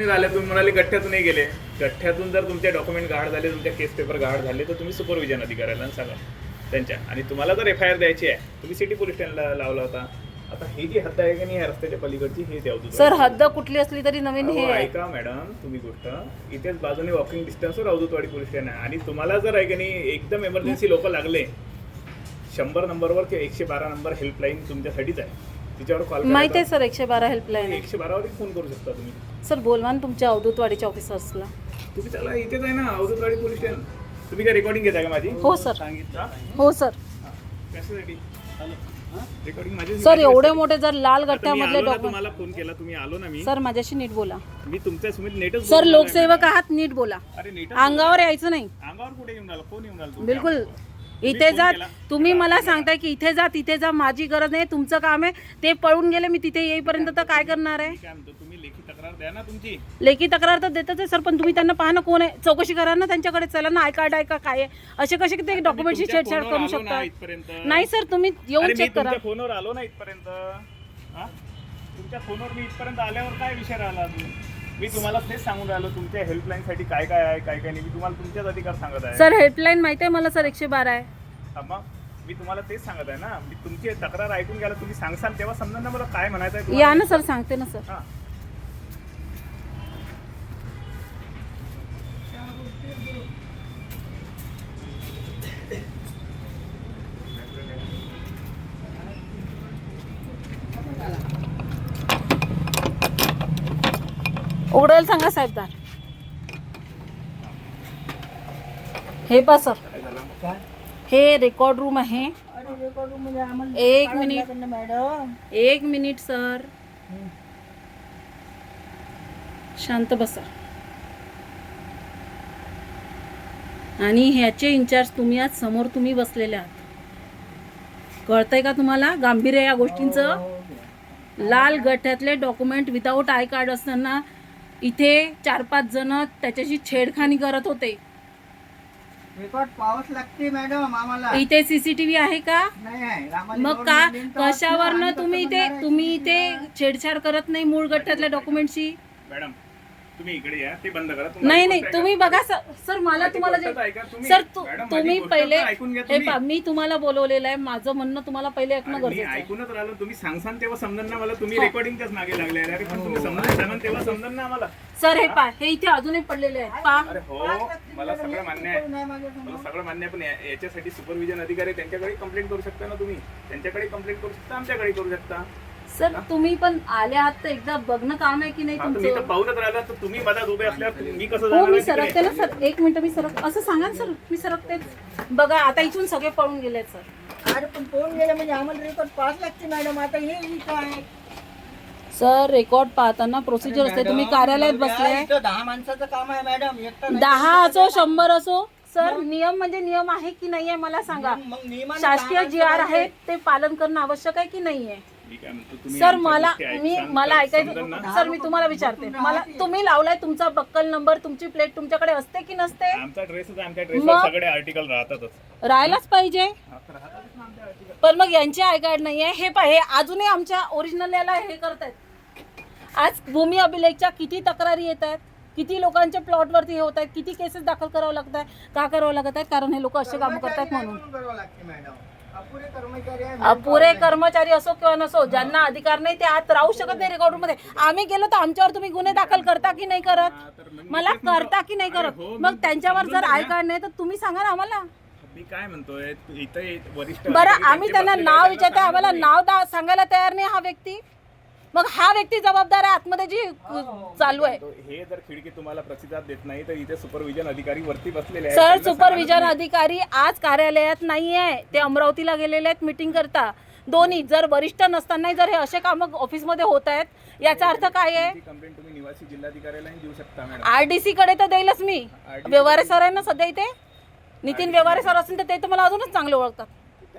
झाले तुम्ही म्हणाले गठ्ठ्यातूनही गेले. गठ्ठ्यातून जर तुमचे डॉक्युमेंट गहाळ झाले, तुमचे केस पेपर गहाळ झाले, तर तुम्ही सुपरविजन अधिकाऱ्याला सांगा त्यांच्या. आणि तुम्हाला जर FIR द्यायची आहे, तुम्ही सिटी पोलीस स्टेशनला लावला होता. आता ही जी हद्द आहे की नाही, ह्या रस्त्याच्या पलीकडची, हे द्यावतो सर. हद्द कुठली असली तरी नवीन हे ऐका मॅडम, तुम्ही गोष्ट इथेच बाजूने वॉकिंग डिस्टन्सवर अवधूतवाडी पोलीस स्टेशन आहे. आणि तुम्हाला जर आहे की नाही एकदम एमर्जन्सी लोक लागले, 100 नंबरवर किंवा 112 नंबर हेल्पलाईन तुमच्यासाठीच आहे, तिच्यावर कॉल माहिती आहे सर. 112 हेल्पलाईन 112 वरती फोन करू शकता तुम्ही. सर बोलवा ना तुमच्या अवधूतवाडीच्या ऑफिसर्सला. तुम्ही त्याला इथेच आहे ना, अवधूतवाडी पोलीस स्टेशन. तुम्ही काय रेकॉर्डिंग घेताय का माझी? हो सर. सांगितलं हो सर. कशासाठी रेकॉर्डिंग माझी? सर एवढे मोठे जर लाल गठ्ठ्यामधले डॉक्युमेंट. तुम्हाला फोन केला, तुम्ही आलो ना. मी सर माझ्याशी नीट बोला. मी तुमच्या सुमित नेटच सर लोकसेवक आहात, नीट बोला. अरे नीट अंगावर यायचं नाही. अंगावर कुठे येऊन राहिला? फोन येऊन राहिला बिलकुल. इथे जा. तुम्ही मला सांगताय की इथे जा तिथे जा, माझी गरज नाही, तुमचं काम आहे. ते पळून गेले, मी तिथे येईपर्यंत तर काय करणार आहे? काय म्हणतो, तुम्ही लेखी तक्रार द्या ना तुमची. लेखी तक्रार तर देतच आहे सर, पण तुम्ही त्यांना पाहा ना कोण आहे, चौकशी करा ना त्यांच्याकडे. चला ना, आय कार्ड आहे का काय आहे, असे कसे ते डॉक्युमेंटची छेडछाड करू शकता? नाही सर, तुम्ही येऊन चेक करा. तुमच्या फोनवर आलो ना इथपर्यंत. तुमच्या फोनवर मी इथपर्यंत आल्यावर काय विषय राहिला अजून? मी तुम्हाला तेच सांगून राहिलो, तुमच्या हेल्पलाईन साठी काय काय आहे, काय काय नाही. मी तुम्हाला तुमच्याच अधिकार सांगत आहे. सर हेल्पलाईन माहिती आहे मला सर, 112 आहे. मग मी तुम्हाला तेच सांगत आहे ना. मी तुमची तक्रार ऐकून घ्यायला तुम्ही सांगसाल तेव्हा समजा ना मला काय म्हणायचं आहे. या ना सर, सांगते ना सर. उघडायला सांगा साहेबदार. हे पा सर, हे रेकॉर्ड रूम आहे. एक मिनिट मॅडम, 1 मिनिट सर, शांत बसा. आणि ह्याचे इंचार्ज तुम्ही आज समोर तुम्ही बसलेले आहात. कळतंय का तुम्हाला गांभीर्य या गोष्टींचं? लाल गठ्ठ्यातले डॉक्युमेंट विदाऊट आय कार्ड असताना इथे 4-5 जण त्याच्याशी छेडखानी करत होते. रेकॉर्ड पावच लागते मॅडम आम्हाला. इथे CCTV आहे का? नाही आहे. मग का कशावरनं तुम्ही इथे छेडछाड करत नाही मूळ गठ्ठ्यातल्या डॉक्युमेंटशी? मॅडम तुम्ही इकडे या, ते बंद करा. नाही तुम्ही बघा सर, मला तुम्हाला सर तुम्ही पहिले हे पहा, मी तुम्हाला बोलवलेलं आहे. माझं म्हणणं तुम्हाला पहिले ऐकणं गरजेचं आहे. ऐकूनच राहिलो. तुम्ही सांगसान तेव्हा समजन ना मला. तुम्ही रेकॉर्डिंगच्याच मागे लागले. अरे पण तुम्ही समजून सांगा तेव्हा समजन ना आम्हाला. सर हे पहा, हे इथे अजूनही पडलेले आहेत पहा. अरे हो, मला सगळं मान्य आहे, मला सगळं मान्य आहे. पण याच्यासाठी सुपरविजन अधिकारी त्यांच्याकडे कंप्लेंट करू शकता ना तुम्ही. त्यांच्याकडे कंप्लेंट करू शकता, आमच्याकडे करू शकता. सर तुम्ही पण आले आहात तर एकदा बघणं काम आहे की नाही तुम्ही तर तुमचं? पाहूनच राहिला, तर तुम्ही मधात उभे असल्यावर मी कसं हो जाणार मी तिकडे? सरकते ना सर, 1 मिनिट मी सरक. असं सांगा ना सर, मी सरकते. बघा आता इथून सगळे पळून गेले सर. अरे पण पोहून गेले म्हणजे आम्हाला रेकॉर्ड पास लागते मॅडम. आता हे काय सर रेकॉर्ड पाहताना प्रोसिजर असते. तुम्ही कार्यालयात बसले. 10 माणसाचं काम आहे मॅडम. एकटा 10 असो 100 असो सर, नियम म्हणजे नियम आहे की नाही आहे मला सांगा. मग नियमाने शासकीय GR आहे ते पालन करणं आवश्यक आहे की नाही आहे? मी काय म्हणतो, तुम्ही सर आमच्या मला गोष्टी मला ऐकायचं समजून ना. सर, मी तुम्हाला विचारते. मला तुम्ही लावलाय तुमचा बक्कल नंबर, तुमची प्लेट तुमच्याकडे असते की नसते? आमचा ड्रेसच, आमच्या ड्रेसवर सगळे आर्टिकल राहतातच. राहायलाच पाहिजे. राहतातच ना आमच्या आर्टिकल. पण मग यांचे आय कार्ड नाहीये. हे पहा, हे अजूनही आमच्या ओरिजिनल याला हे करतायत. आज भूमी अभिलेखच्या किती तक्रारी येत आहेत, किती लोकांच्या प्लॉटवरती हे होत आहेत, किती केसेस दाखल करावं लागत आहे. का करावं लागत आहे? कारण हे लोक असे काम करतात म्हणून. करावं लागते मॅडम. अपुरे कर्मचारी आहे. अपुरे कर्मचारी असो किंवा नसो, ज्यांना अधिकार नाही ते आत राहू शकत नाही रेकॉर्ड मध्ये. आम्ही गेलो तर आमच्यावर तुम्ही गुन्हे दाखल करता की नाही करत? मला करता की नाही करत? मग त्यांच्यावर जर आय कार्ड नाही तर तुम्ही सांगा ना आम्हाला. मी काय म्हणतोय, इथे वरिष्ठ बरं अधिकारी आम्ही त्यांना बसलेले नाव आहेत, विचारतो, त्यांना आम्हाला सांगा नाव सांगायला तयार नाही हा व्यक्ती. मग हा व्यक्ती जबाबदार आहे आतमध्ये जी चालू आहे. तुम्ही. हे जर खिडकी तुम्हाला प्रतिसाद देत नाही तर इथे सुपरविजन अधिकारी वरती बसलेले आहेत. सर त्यांना सांगा सुपरविजन ना. अधिकारी आज कार्यालयात नाही आहे, ते अमरावतीला गेलेले आहेत मीटिंग करता. दोन्ही जर वरिष्ठ नसताना जर हे असे काम ऑफिसमध्ये होत आहेत, याचा अर्थ काय आहे? ती कंप्लेंट तुम्ही निवासी जिल्हाधिकाऱ्यालाही देऊ शकता मॅडम. RDC कडे तर देईलच मी. व्यवहारे सर आहे ना सध्या इथे, नितीन व्यवहारे सर असेल तर ते तर मला अजूनच चांगले ओळखतात.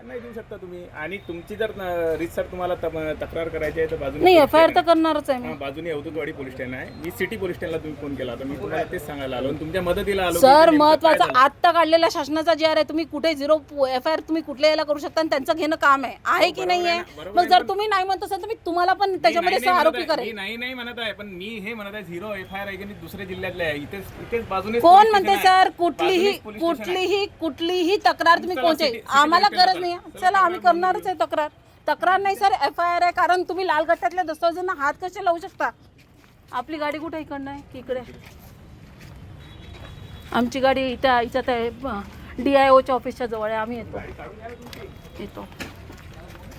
त्यांनाही देऊ शकता तुम्ही. आणि तुमची जर रीतसर तुम्हाला तक्रार करायची आहे तर बाजूने नाही पोलीस एफ आय आर तर स्टेशन करणारच आहे आहे. मी. हा, बाजूने अवधूतवाडी पोलीस स्टेशन आहे. मी सिटी पोलीस स्टेशनला तुम्ही फोन केला होता, मी तुम्हाला तेच सांगायला आलो आणि तुमच्या मदतीला आलो की सर नेमकं काय महत्वाचा झालं. आत्ता काढलेला शासनाचा जी आर आहे, तुम्ही कुठे झिरो एफ आय आर तुम्ही कुठल्या याला करू शकता आणि त्यांचं घेणं काम आहे की नाही आहे. बरोबर मग आहे, जर पण- तुम्ही नाही म्हणत असाल तर मी तुम्हाला पण त्याच्यामध्ये मी नाही आरोपी म्हणत आहे, करेल. मी नाही म्हणत आहे, पण मी हे म्हणत आहे झिरो एफ-आय-आर आहे की नाही दुसऱ्या जिल्ह्यातले आहे. इथेच बाजूने कोण म्हणते सर कुठलीही तक्रार तुम्ही चला, कोणते सिटी आम्हाला पोलीस गरज स्टेशनला नाही चला. चला आम्ही करणारच आहे तक्रार नाही सर एफ आय आर आहे. कारण तुम्ही लाल गट्ट्यातल्या दस्तावेजांना हात कसे लावू शकता. आपली गाडी कुठे इकडनं आहे की इकडे. आमची गाडी इथं DIOच्या ऑफिसच्या जवळ आहे. आम्ही येतो